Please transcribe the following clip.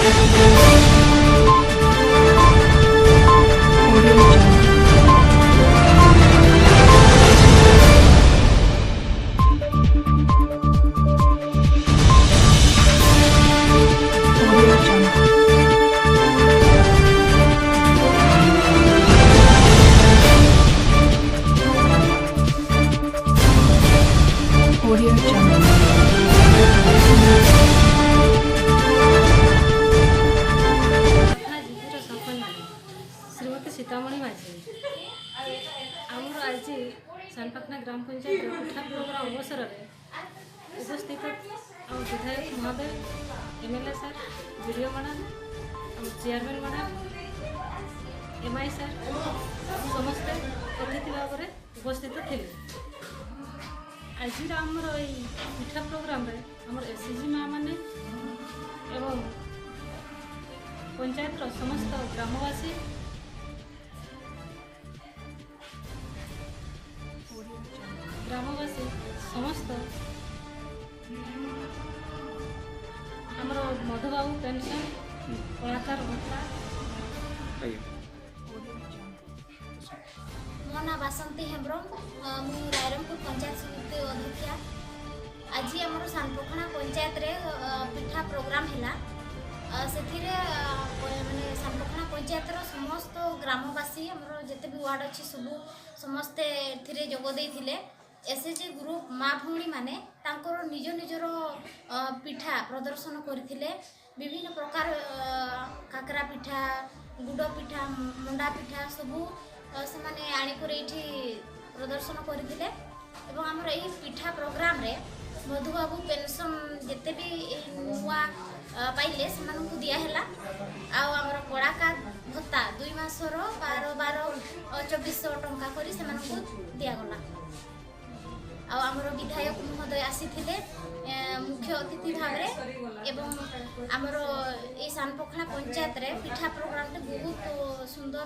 Audio Jungle. Shrimati Sitamarhi माझी आमर आज सानपाखना ग्राम पंचायत पिठा प्रोग्राम अवसर में उपस्थित विधायक महोदय MLA sir video madam chairman madam MI sir समस्त अतिथि भाव में उपस्थित थे। आज आमर पिठा प्रोग्राम रे आमर एसएचजी माँ मैंने एवं पंचायत समस्त ग्रामवासी समस्त आमर मधुबाबू पेंशन कलाकार भत्ता मो ना बासंती हेम्ब्रम मु रायरमपुर पंचायत समिति अध्यक्षा। आज आमर सानपोखणा पंचायत रे पिठा प्रोग्राम हैला माने सानपोखणा पंचायत रो समस्त ग्रामवासी आमर जेते भी वार्ड अछि सब समस्ते एथिरे जोग देथिले। एसएचजी ग्रुप माँ भौणी माने तांकर निज निजर पिठा प्रदर्शन करथिले। विभिन्न प्रकार काकरा पिठा गुड़ पिठा मुंडा पिठा सबू से माने आनिकर एठी प्रदर्शन करथिले। एवं हमर एही पिठा प्रोग्राम रे मधुबाबू पेंशन जेते भी नुआ पाइले से दिया हैला। आ हमर कलाकार भत्ता 2 मासर 12,2400 टंका करी से दिया गला। आमर विधायक महोदय आसीथिले मुख्य अतिथि भाव में एवं आमर ए सानपोखणा पंचायत रे पिठा प्रोग्राम बहुत सुंदर